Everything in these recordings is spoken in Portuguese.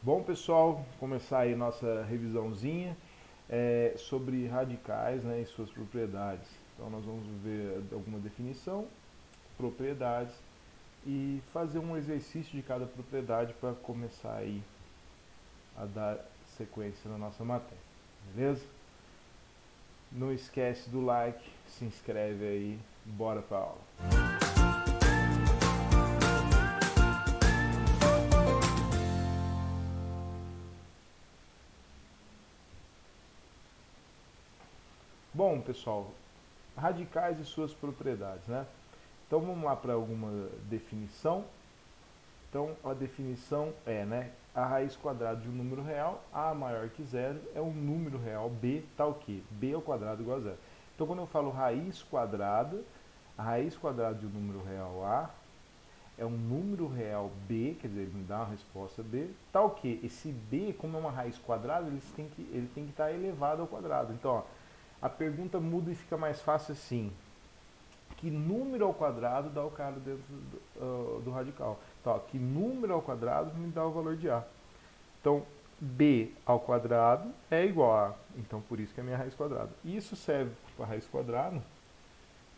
Bom, pessoal, começar aí nossa revisãozinha sobre radicais, né, e suas propriedades. Então nós vamos ver alguma definição, propriedades e fazer um exercício de cada propriedade para começar aí a dar sequência na nossa matéria, beleza? Não esquece do like, se inscreve aí, bora para aula. Bom, pessoal, radicais e suas propriedades, né? Então vamos lá para alguma definição. Então a definição é, né, a raiz quadrada de um número real, a maior que zero, é um número real, b tal que b ao quadrado igual a zero. Então quando eu falo raiz quadrada, a raiz quadrada de um número real a é um número real b, quer dizer, ele me dá uma resposta b, tal que esse b, como é uma raiz quadrada, ele tem que estar elevado ao quadrado. Então, ó, a pergunta muda e fica mais fácil assim: que número ao quadrado dá o cara dentro do radical? Então, ó, que número ao quadrado me dá o valor de A? Então, B ao quadrado é igual a A. Então, por isso que é a minha raiz quadrada. Isso serve para a raiz quadrada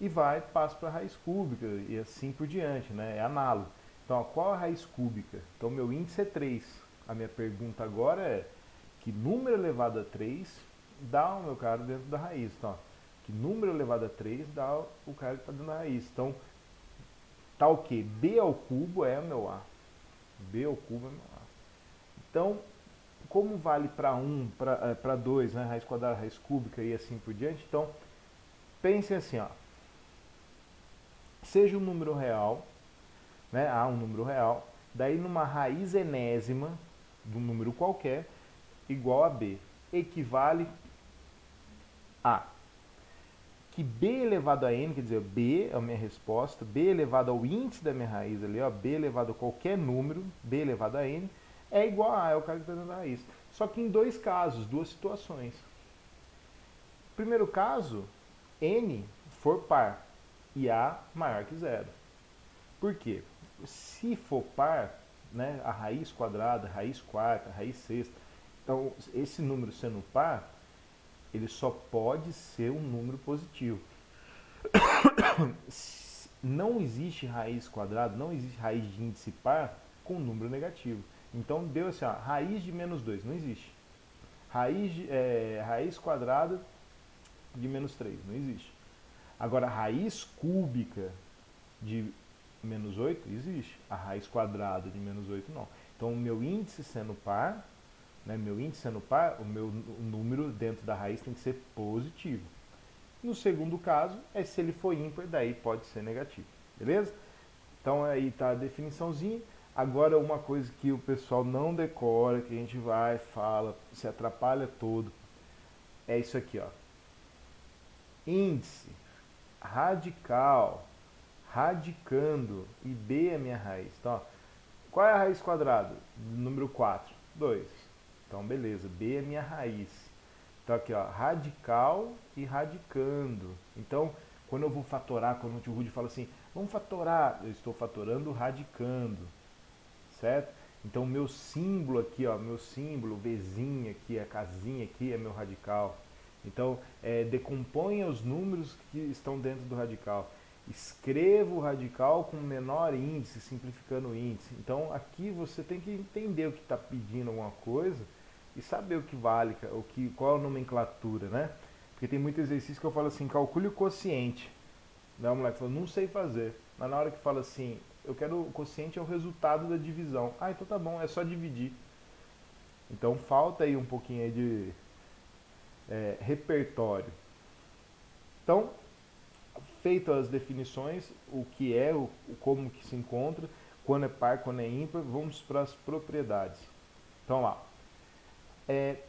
e passa para a raiz cúbica e assim por diante, né? É análogo. Então, ó, qual a raiz cúbica? Então, meu índice é 3. A minha pergunta agora é: que número elevado a 3 dá o meu cara dentro da raiz? Então, ó, que número elevado a 3 dá o cara que está dentro da raiz. Então, tá o que? B ao cubo é meu A. B ao cubo é meu A. Então, como vale para 1, para 2, né? Raiz quadrada, raiz cúbica e assim por diante, então pense assim, ó. Seja um número real, né? A um número real, daí numa raiz enésima de um número qualquer, igual a B. Equivale a que b elevado a n, quer dizer, b é a minha resposta, b elevado ao índice da minha raiz ali, ó, b elevado a qualquer número, b elevado a n, é igual a A, é o cara que está dentro da raiz. Só que em dois casos, duas situações. Primeiro caso, n for par e A maior que zero. Por quê? Se for par, né, a raiz quadrada, a raiz quarta, a raiz sexta, então esse número sendo par, ele só pode ser um número positivo. Não existe raiz quadrada, não existe raiz de índice par com número negativo. Então deu assim, ó, raiz de menos 2 não existe. Raiz quadrada de menos 3 não existe. Agora, raiz cúbica de menos 8 existe. A raiz quadrada de menos 8 não. Então, o meu índice sendo par, né, o meu número dentro da raiz tem que ser positivo. No segundo caso, é se ele for ímpar, daí pode ser negativo. Beleza? Então aí está a definiçãozinha. Agora uma coisa que o pessoal não decora, que a gente vai, fala, se atrapalha todo, é isso aqui, ó. Índice, radical, radicando e B é a minha raiz. Então, ó, qual é a raiz quadrada? Número 4, 2. Então, beleza, B é minha raiz. Então aqui, ó, radical e radicando. Então, quando eu vou fatorar, quando o tio Rudy fala assim, vamos fatorar, eu estou fatorando radicando, certo? Então, meu símbolo aqui, ó, meu símbolo, Vzinha aqui, a casinha aqui é meu radical. Então, decomponha os números que estão dentro do radical. Escreva o radical com menor índice, simplificando o índice. Então, aqui você tem que entender o que está pedindo alguma coisa e saber o que vale, qual é a nomenclatura, né? Porque tem muito exercício que eu falo assim, calcule o quociente. Daí o moleque falou, não sei fazer. Mas na hora que fala assim, eu quero o quociente é o resultado da divisão. Ah, então tá bom, é só dividir. Então falta aí um pouquinho aí de repertório. Então, feito as definições, o que é, como que se encontra, quando é par, quando é ímpar, vamos para as propriedades. Então lá,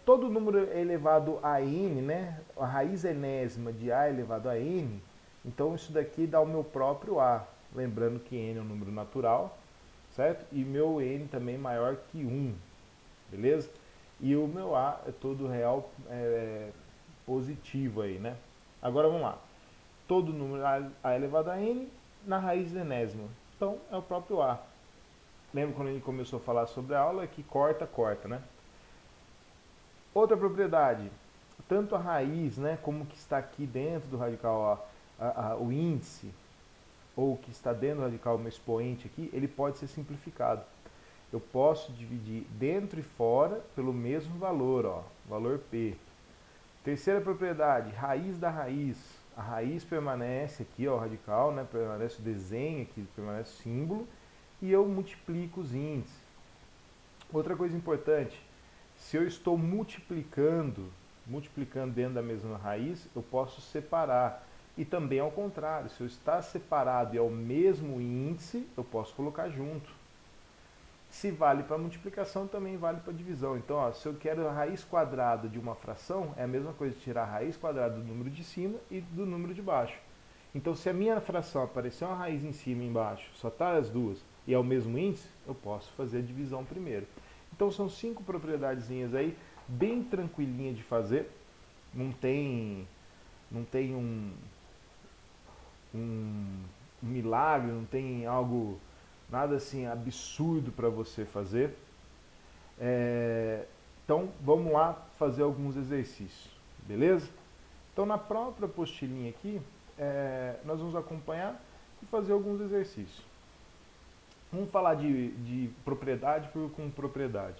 todo número elevado a n, né, a raiz enésima de a elevado a n, então isso daqui dá o meu próprio a. Lembrando que n é um número natural, certo? E meu n também maior que 1, beleza? E o meu a é todo real positivo aí, né? Agora vamos lá. Todo número a elevado a n na raiz enésima. Então é o próprio a. lembra quando a gente começou a falar sobre a aula, que corta, corta, né? Outra propriedade, tanto a raiz, né, como o que está aqui dentro do radical, ó, o índice, ou o que está dentro do radical, o meu expoente aqui, ele pode ser simplificado. Eu posso dividir dentro e fora pelo mesmo valor, ó, valor P. Terceira propriedade, raiz da raiz. A raiz permanece aqui, ó, o radical, né, permanece o desenho aqui, permanece o símbolo, e eu multiplico os índices. Outra coisa importante, se eu estou multiplicando dentro da mesma raiz, eu posso separar. E também ao contrário, se eu estar separado e é o mesmo índice, eu posso colocar junto. Se vale para multiplicação, também vale para divisão. Então, ó, se eu quero a raiz quadrada de uma fração, é a mesma coisa de tirar a raiz quadrada do número de cima e do número de baixo. Então, se a minha fração aparecer uma raiz em cima e embaixo, só tá as duas, e é o mesmo índice, eu posso fazer a divisão primeiro. Então, são 5 propriedadezinhas aí, bem tranquilinha de fazer. Não tem um milagre, não tem algo, nada assim absurdo para você fazer. Então, vamos lá fazer alguns exercícios, beleza? Então, na própria apostilinha aqui, nós vamos acompanhar e fazer alguns exercícios. Vamos falar de propriedade com propriedade.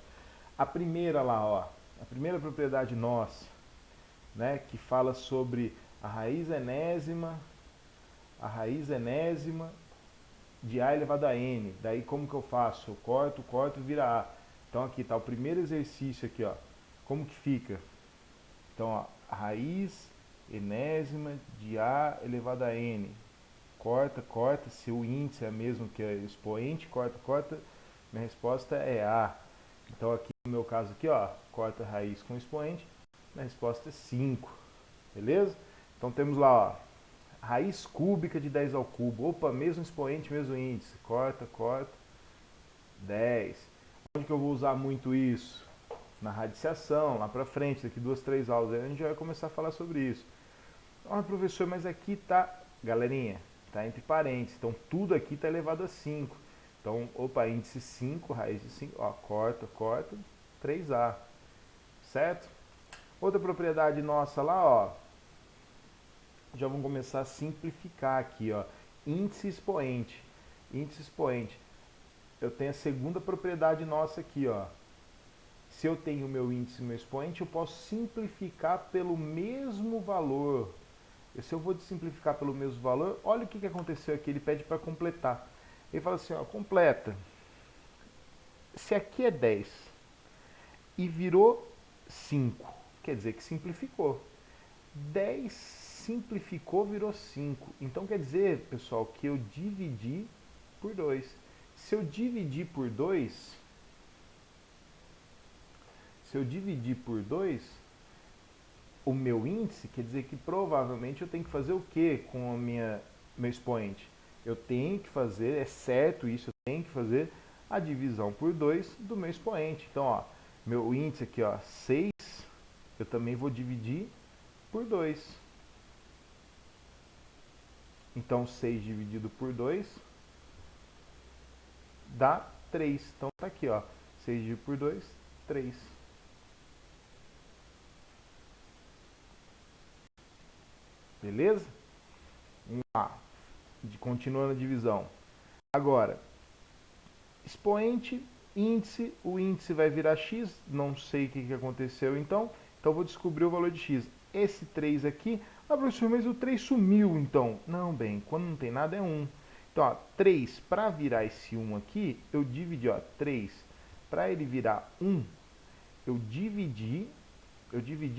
A primeira lá, ó, a primeira propriedade nossa, né, que fala sobre a raiz enésima de A elevado a N. Daí como que eu faço? Eu corto, vira A. Então aqui está o primeiro exercício aqui, ó. Como que fica? Então, ó, a raiz enésima de A elevado a N. Corta, se o índice é mesmo que é expoente, corta, minha resposta é A. Então aqui no meu caso aqui, ó, corta a raiz com expoente, minha resposta é 5, beleza? Então temos lá, ó, raiz cúbica de 10 ao cubo. Opa, mesmo expoente, mesmo índice. Corta, 10. Onde que eu vou usar muito isso? Na radiciação, lá pra frente, daqui 2, 3 aulas, aí a gente já vai começar a falar sobre isso. Ah, professor, mas aqui tá, galerinha, tá entre parênteses, então tudo aqui tá elevado a 5. Então, opa, índice 5, raiz de 5, ó, corta, 3A, certo? Outra propriedade nossa lá, ó, já vamos começar a simplificar aqui, ó, índice expoente. Índice expoente, eu tenho a segunda propriedade nossa aqui, ó. Se eu tenho o meu índice e meu expoente, eu posso simplificar pelo mesmo valor. E se eu vou simplificar pelo mesmo valor, olha o que aconteceu aqui, ele pede para completar. Ele fala assim, ó, completa. Se aqui é 10 e virou 5, quer dizer que simplificou. 10 simplificou, virou 5. Então quer dizer, pessoal, que eu dividi por 2. Se eu dividir por 2, o meu índice, quer dizer que provavelmente eu tenho que fazer o que com meu expoente? Eu tenho que fazer, é certo isso, eu tenho que fazer a divisão por 2 do meu expoente. Então, ó, meu índice aqui, ó, 6, eu também vou dividir por 2. Então, 6 dividido por 2 dá 3. Então, tá aqui, ó, 6 dividido por 2, 3. Beleza? Vamos lá. Continuando a divisão. Agora, expoente, índice, o índice vai virar x, não sei o que aconteceu então eu vou descobrir o valor de x. Esse 3 aqui, ah professor, mas o 3 sumiu então. Não, bem, quando não tem nada é 1. Então, ó, 3, para virar esse 1 aqui, eu dividi, ó, 3, para ele virar 1, eu dividi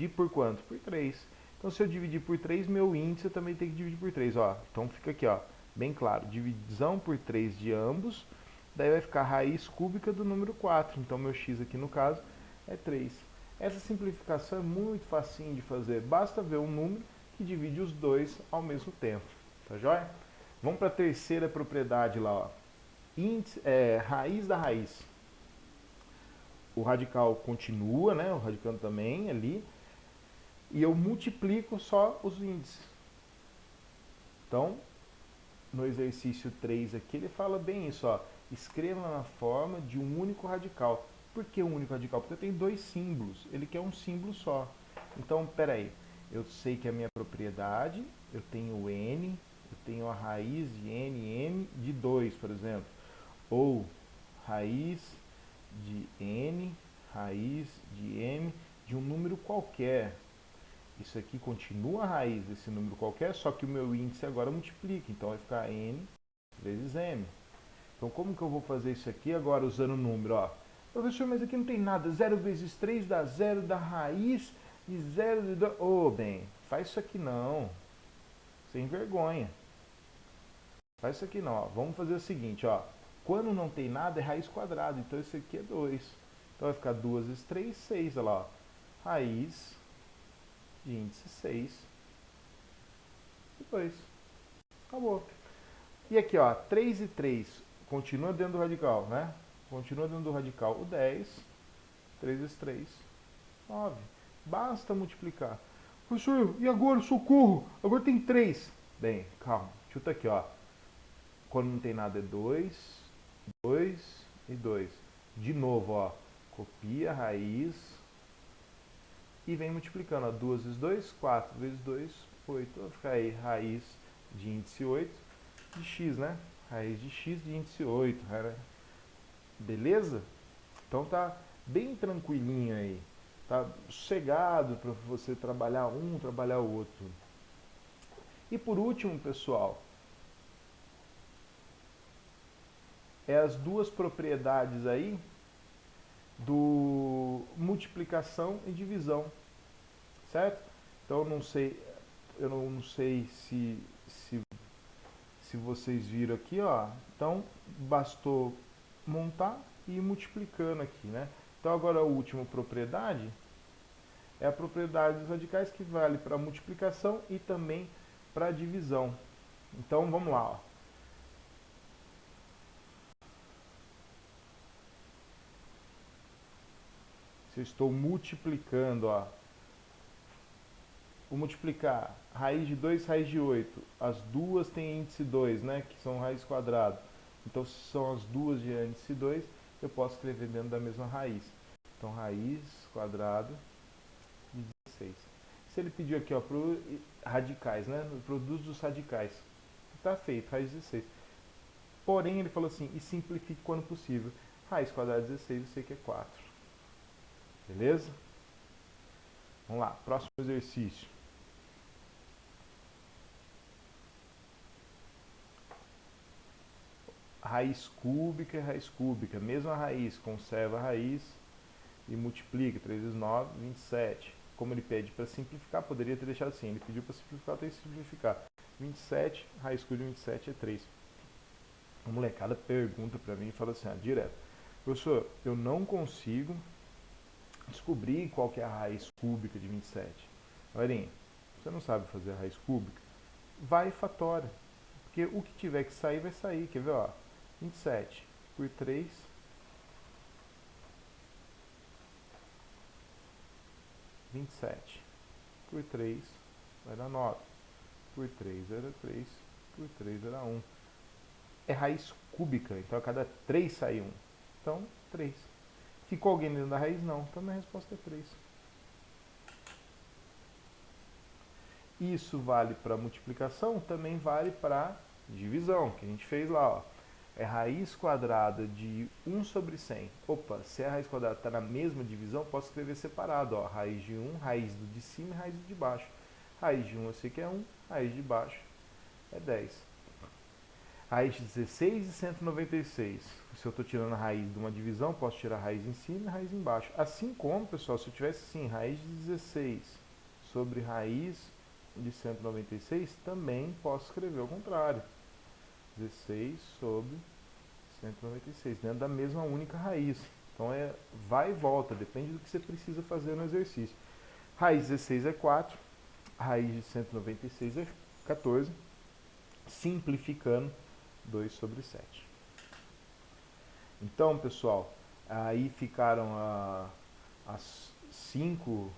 por quanto? Por 3. Então, se eu dividir por 3, meu índice eu também tenho que dividir por 3, ó. Então, fica aqui, ó, bem claro, divisão por 3 de ambos, daí vai ficar a raiz cúbica do número 4. Então, meu x aqui no caso é 3. Essa simplificação é muito facinho de fazer, basta ver um número que divide os dois ao mesmo tempo, tá joia? Vamos para a terceira propriedade lá, ó. Raiz da raiz. O radical continua, né? O radicando também ali. E eu multiplico só os índices. Então, no exercício 3 aqui, ele fala bem isso, ó. escreva na forma de um único radical. Por que um único radical? Porque eu tenho dois símbolos, ele quer um símbolo só. Então, peraí, eu sei que a minha propriedade, eu tenho n, eu tenho a raiz de n de 2, por exemplo. Ou raiz de n, raiz de m de um número qualquer. Isso aqui continua a raiz desse número qualquer, só que o meu índice agora multiplica. Então vai ficar n vezes m. Então como que eu vou fazer isso aqui agora usando o número? Ó, professor, mas aqui não tem nada. 0 vezes 3 dá 0 da raiz de 0 de 2. Ô, bem, faz isso aqui não. Sem vergonha. Faz isso aqui não. Ó. Vamos fazer o seguinte, ó. Quando não tem nada é raiz quadrada. Então isso aqui é 2. Então vai ficar 2 vezes 3, 6. Olha lá, ó. Raiz de índice 6 e 2. Acabou. E aqui, ó, 3 e 3 continua dentro do radical, né? Continua dentro do radical o 10. 3 vezes 3, 9. Basta multiplicar. Professor, e agora? Socorro! Agora tem 3. Bem, calma. Chuta aqui, ó. Quando não tem nada é 2, 2 e 2. De novo, ó. Copia a raiz e vem multiplicando. Ó. 2 vezes 2, 4 vezes 2, 8. Vai ficar aí raiz de índice 8 de x, né? Raiz de x de índice 8. Beleza? Então tá bem tranquilinho aí. Tá sossegado para você trabalhar um, trabalhar o outro. E por último, pessoal, é as duas propriedades aí do multiplicação e divisão, certo? Então eu não sei se vocês viram aqui, ó. Então bastou montar e ir multiplicando aqui, né? Então agora a última propriedade é a propriedade dos radicais que vale para multiplicação e também para divisão. Então vamos lá, ó. Se eu estou multiplicando, ó, vou multiplicar raiz de 2, raiz de 8. As duas têm índice 2, né, que são raiz quadrada. Então, se são as duas de índice 2, eu posso escrever dentro da mesma raiz. Então, raiz quadrada de 16. Se ele pediu aqui, ó, pro radicais, né, produz dos radicais. Está feito, raiz de 16. Porém, ele falou assim, e simplifique quando possível. Raiz quadrada de 16, eu sei que é 4. Beleza? Vamos lá, próximo exercício. Raiz cúbica e raiz cúbica. Mesma raiz, conserva a raiz e multiplica. 3 vezes 9, 27. Como ele pede para simplificar, poderia ter deixado assim. Ele pediu para simplificar, tem que simplificar. 27, raiz cúbica de 27 é 3. A molecada pergunta para mim e fala assim, direto. Professor, eu não consigo descobrir qual que é a raiz cúbica de 27. Galerinha, você não sabe fazer a raiz cúbica? Vai e fatora. Porque o que tiver que sair, vai sair. Quer ver, ó? 27 por 3, 27 por 3 vai dar 9. Por 3 era 3, por 3 era 1. É raiz cúbica, então a cada 3 sai 1. Então, 3. Ficou alguém dentro da raiz? Não. Então, minha resposta é 3. Isso vale para multiplicação, também vale para divisão, que a gente fez lá, ó. É raiz quadrada de 1 sobre 100. Opa, se a raiz quadrada está na mesma divisão, posso escrever separado, ó. Raiz de 1, raiz do de cima e raiz do de baixo. Raiz de 1 eu sei que é 1, raiz de baixo é 10. Raiz de 16 e 196. Se eu estou tirando a raiz de uma divisão, posso tirar a raiz em cima e a raiz embaixo. Assim como, pessoal, se eu tivesse assim, raiz de 16 sobre raiz de 196, também posso escrever ao contrário. 16 sobre 196, dentro da mesma única raiz. Então vai e volta, depende do que você precisa fazer no exercício. Raiz de 16 é 4, raiz de 196 é 14, simplificando 2 sobre 7. Então, pessoal, aí ficaram as 5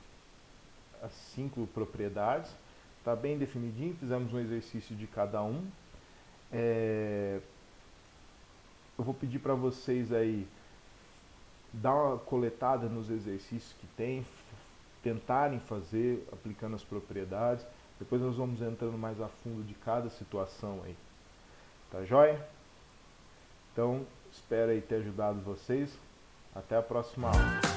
propriedades. Está bem definidinho, fizemos um exercício de cada um. eu vou pedir para vocês aí dar uma coletada nos exercícios que tem, tentarem fazer aplicando as propriedades. Depois nós vamos entrando mais a fundo de cada situação aí. Tá joia? Então, espero aí ter ajudado vocês. Até a próxima aula.